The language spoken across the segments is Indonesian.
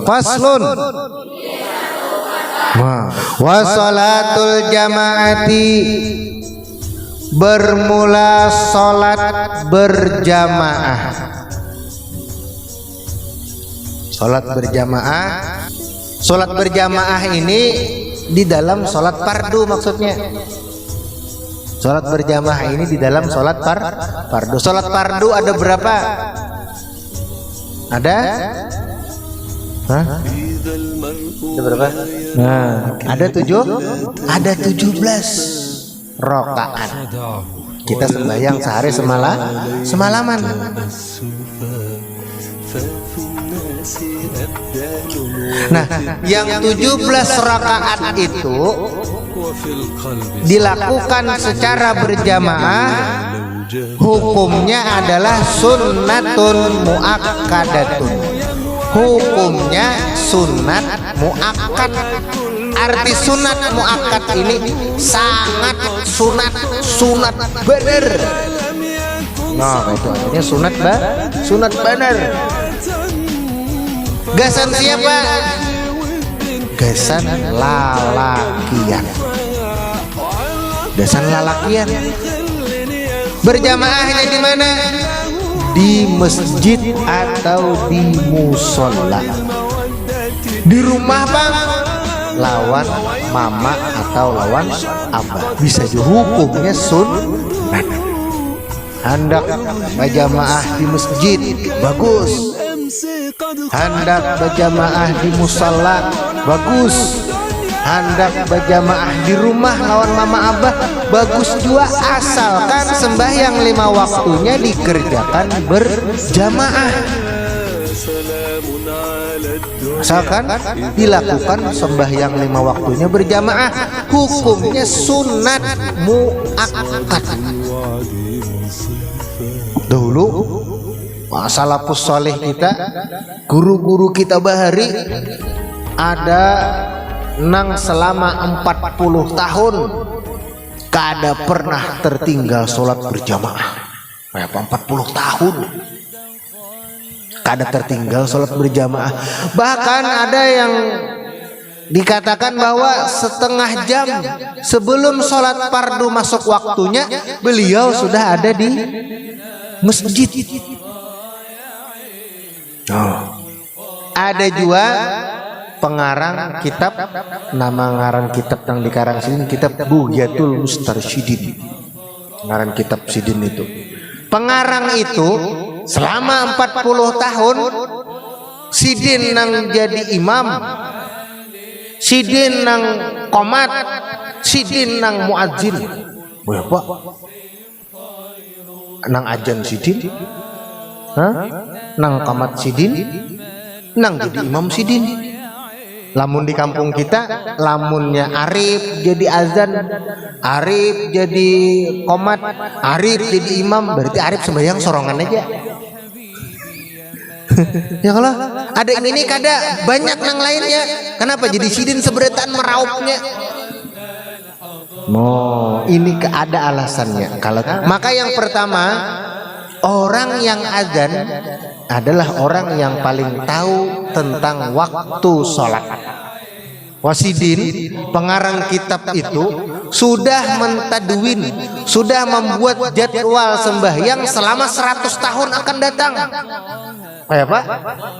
Faslun wa salatul jamaati, bermula salat berjamaah. Salat berjamaah, salat berjamaah ini di dalam salat fardu maksudnya. Salat berjamaah ini di dalam salat fardu. Salat fardu ada berapa? Ada? Hah? Ada berapa? Nah, ada 17 rakaat. Kita sembahyang sehari semalaman. Nah, yang 17 rakaat itu dilakukan secara berjamaah, hukumnya adalah sunnatun muakkadatun. Hukumnya sunat muakkad. Arti sunat muakkad ini sangat sunat benar. Nah, itu artinya sunat benar. Gasan siapa? Gasan lalakian. Gasan lalakian. Berjamaahnya di mana? Di masjid atau di musola. Di rumah bang, lawan mama atau lawan abah, bisa hukumnya sunnah. Hendak berjamaah di masjid bagus, hendak berjamaah di musola bagus, hendak berjamaah di rumah lawan mama abah bagus juga, asalkan sembahyang 5 waktunya dikerjakan berjamaah. Asalkan dilakukan sembahyang 5 waktunya berjamaah, hukumnya sunat muakkad. Dulu salafus saleh kita, guru-guru kita bahari, ada nang selama 40 tahun kada pernah tertinggal sholat berjamaah. Kayak 40 tahun kada tertinggal sholat berjamaah. Bahkan ada yang dikatakan bahwa setengah jam sebelum sholat fardu masuk waktunya, beliau sudah ada di masjid. Ada juga pengarang kitab, nama ngarang kitab yang dikarang sini kitab Bughyatul Mustarsyidin. Pengarang kitab Sidin itu, pengarang itu selama 40 tahun Sidin nang jadi imam, Sidin nang qomat, Sidin nang muadzin. Berapa? Nang ajan Sidin, nang qomat Sidin, nang jadi imam Sidin. Lamun di kampung kita, lamunnya Arif jadi azan, Arif jadi qomat, Arif jadi imam, berarti Arif sembahyang sorongan aja. Ya kalau ada ini kada banyak nang lainnya, kenapa jadi Sidin seberetan meraupnya? Ini ada alasannya. Kalau maka yang pertama, orang yang azan adalah orang yang paling tahu tentang waktu sholat. Wasidin, pengarang kitab itu, sudah mentadwin, sudah membuat jadwal sembahyang selama 100 tahun akan datang. Kayak apa?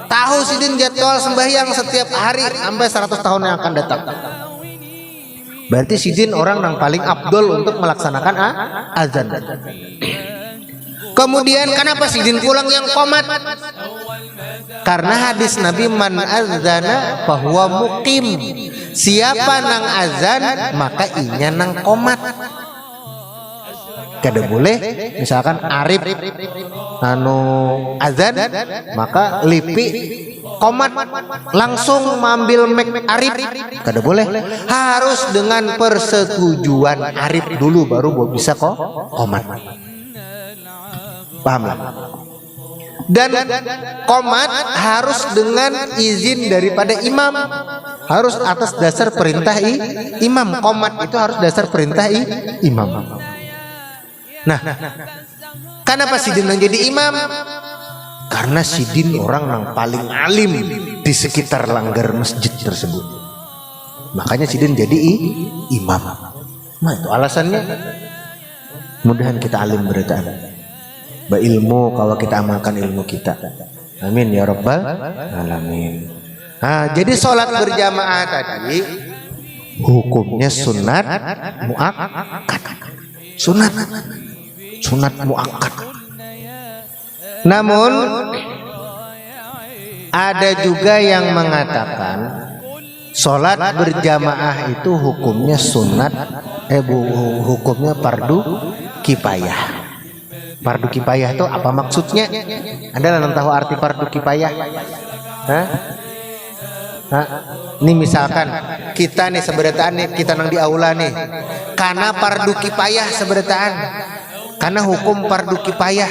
Tahu Sidin jadwal sembahyang setiap hari sampai 100 tahun yang akan datang. Berarti Sidin orang yang paling afdol untuk melaksanakan azan. Kemudian kenapa Sidin pulang yang qomat? Karena hadis Nabi, man azana fahuwa muqim. Siapa nang azan maka inya nang qomat. Kada boleh misalkan Arif azan maka lipi qomat langsung mengambil mic Arif, kada boleh. Harus dengan persetujuan Arif dulu baru bisa qomat. Paham lah? Dan qomat harus dengan izin daripada imam, harus atas dasar perintah imam. Qomat itu harus dasar perintah imam. Nah, kenapa Sidin menjadi imam? Karena sidin orang yang paling alim di sekitar langgar masjid tersebut. Makanya sidin jadi imam. Nah itu alasannya. Mudahan kita alim beritaan. Ilmu kalau kita amalkan ilmu kita. Amin ya rabbal alamin. Nah, jadi sholat berjamaah tadi hukumnya sunat muakkad. Sunat muakkad. Namun ada juga yang mengatakan sholat berjamaah itu hukumnya sunat, hukumnya fardu kifayah. Fardu kifayah itu apa maksudnya? Anda yang tahu arti fardu kifayah? Hah? Ini misalkan kita nih seberataan nih, kita nang di aula nih, karena fardu kifayah seberataan, karena hukum fardu kifayah.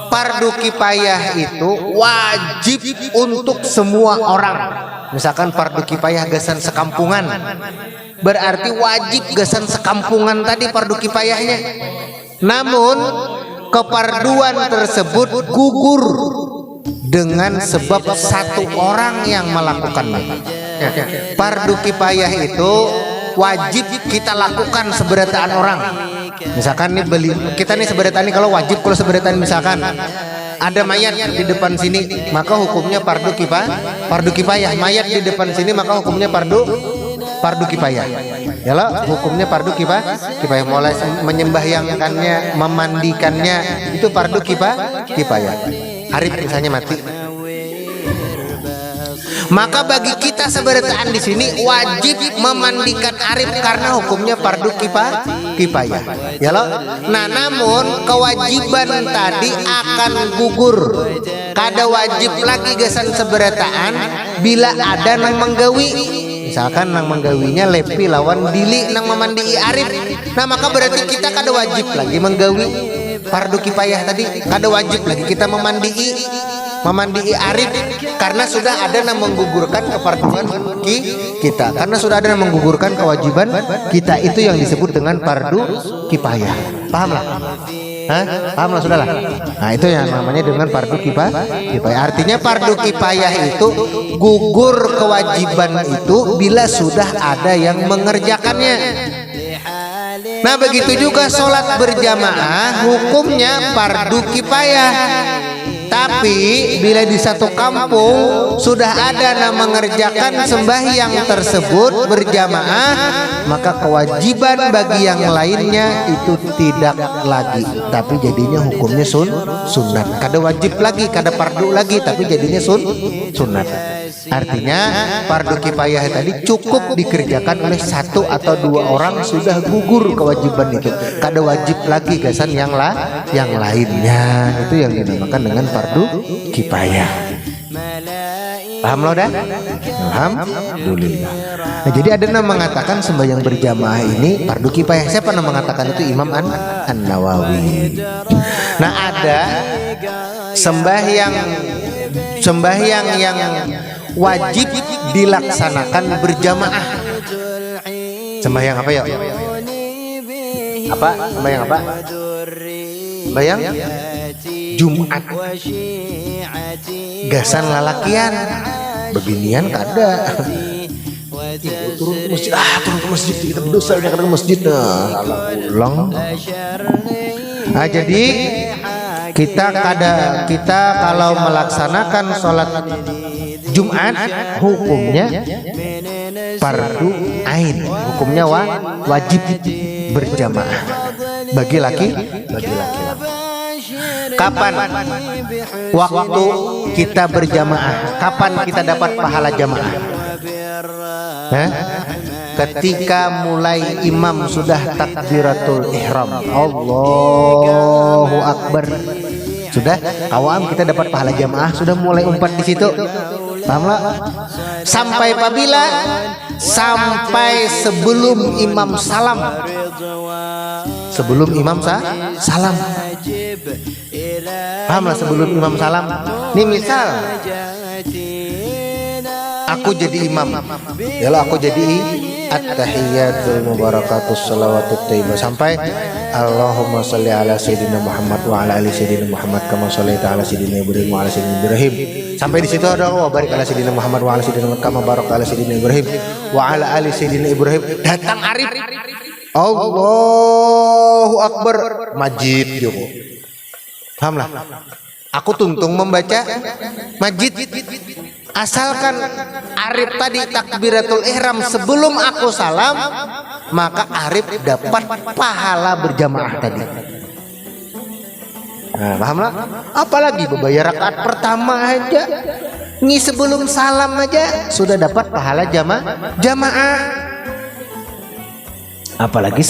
Fardu kifayah itu wajib untuk semua orang. Misalkan fardu kifayah gasan sekampungan, berarti wajib gasan sekampungan tadi fardu kifayahnya. Namun kefarduan tersebut gugur dengan sebab satu orang yang melakukannya. Fardu kifayah itu wajib kita lakukan seberataan orang. Misalkan nih kita nih seberataan nih, kalau wajib, kalau seberataan misalkan ada mayat di depan sini maka hukumnya fardu kifayah. Mayat di depan sini maka hukumnya fardu kifayah. Yalah, hukumnya fardu kifayah. Mulai menyembahyangkannya, memandikannya itu fardu kifayah. Arif misalnya mati, maka bagi kita seberataan di sini wajib memandikan Arif karena hukumnya fardu kifayah. Ya loh. Nah, namun kewajiban tadi akan gugur. Kada wajib lagi gasan seberataan bila ada nang menggawi. Misalkan nang menggawinya lepi lawan dili nang memandii Arif. Nah, maka berarti kita kada wajib lagi menggawi fardu kifayah tadi, kada wajib lagi kita memandii Arif karena sudah ada yang menggugurkan kefarduan kita, karena sudah ada yang menggugurkan kewajiban kita. Itu yang disebut dengan fardu kifayah. Paham lah? Paham lah, sudahlah. Nah, itu yang namanya dengan fardu kifayah. Artinya fardu kifayah itu gugur kewajiban itu bila sudah ada yang mengerjakannya. Nah, begitu juga sholat berjamaah hukumnya fardu kifayah. Tapi bila di satu kampung sudah ada yang mengerjakan sembahyang tersebut berjamaah, maka kewajiban bagi yang lainnya itu tidak lagi, tapi jadinya hukumnya sunat. Kada wajib lagi, kada fardu lagi, tapi jadinya sunat. Artinya fardu kifayah tadi cukup dikerjakan oleh satu atau dua orang sudah gugur kewajiban itu. Kada wajib lagi gasan yang lainnya. Itu yang dinamakan dengan fardu kifayah. Paham lo dah? Alhamdulillah. Nah, jadi ada yang mengatakan sembahyang berjamaah ini fardu kifayah. Siapa yang mengatakan itu? Imam An-Nawawi. Nah, ada sembahyang yang wajib dilaksanakan berjamaah. Sembahyang apa ya? Sembahyang apa? Sembahyang Jumat. Gasan lalakian, beginian kada. Turun ke masjid, kita berdosa kadang ke masjid. Ulang. Nah, jadi kita kalau melaksanakan sholat Jumat hukumnya fardu ain, hukumnya wajib berjamaah bagi laki-laki. Kapan waktu kita berjamaah? Kapan kita dapat pahala jamaah? Ketika mulai imam sudah takbiratul ihram, Allahu Akbar, sudah awam kita dapat pahala jamaah, sudah mulai umpat di situ. Paham lah? Sampai apabila sebelum imam salam. Sebelum imam salam. Paham lah sebelum imam salam. Nih misal aku jadi imam. Yalah, aku jadi at-tahiyatul mubarakatus shalawatut thayyibah sampai Allahumma sholli ala sayyidina Muhammad wa ala ali sayyidina Muhammad kama shallaita ala sayyidina Ibrahim wa ala sayyidina Ibrahim. Sampai di situ ada wa barik ala sayyidina Muhammad wa ala sayyidina Muhammad kama barakta ala sayyidina Ibrahim wa ala ali sayyidina Ibrahim. Datang Arif, Allahu Akbar, majid Joko. Pahamlah. Aku tuntung membaca majid. Asalkan Arif tadi takbiratul ihram sebelum aku salam, maka Arif dapat pahala berjamaah tadi. Nah, pahamlah? Apalagi bebayar rakaat pertama aja, ini sebelum salam aja sudah dapat pahala jamaah. Apalagi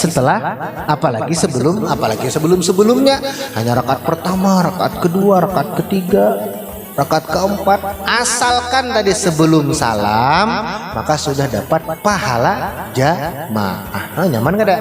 sebelumnya hanya rakaat pertama, rakaat kedua, rakaat ketiga, rakaat keempat. Asalkan tadi sebelum salam, maka sudah dapat pahala jamaah. Nyaman gak ada?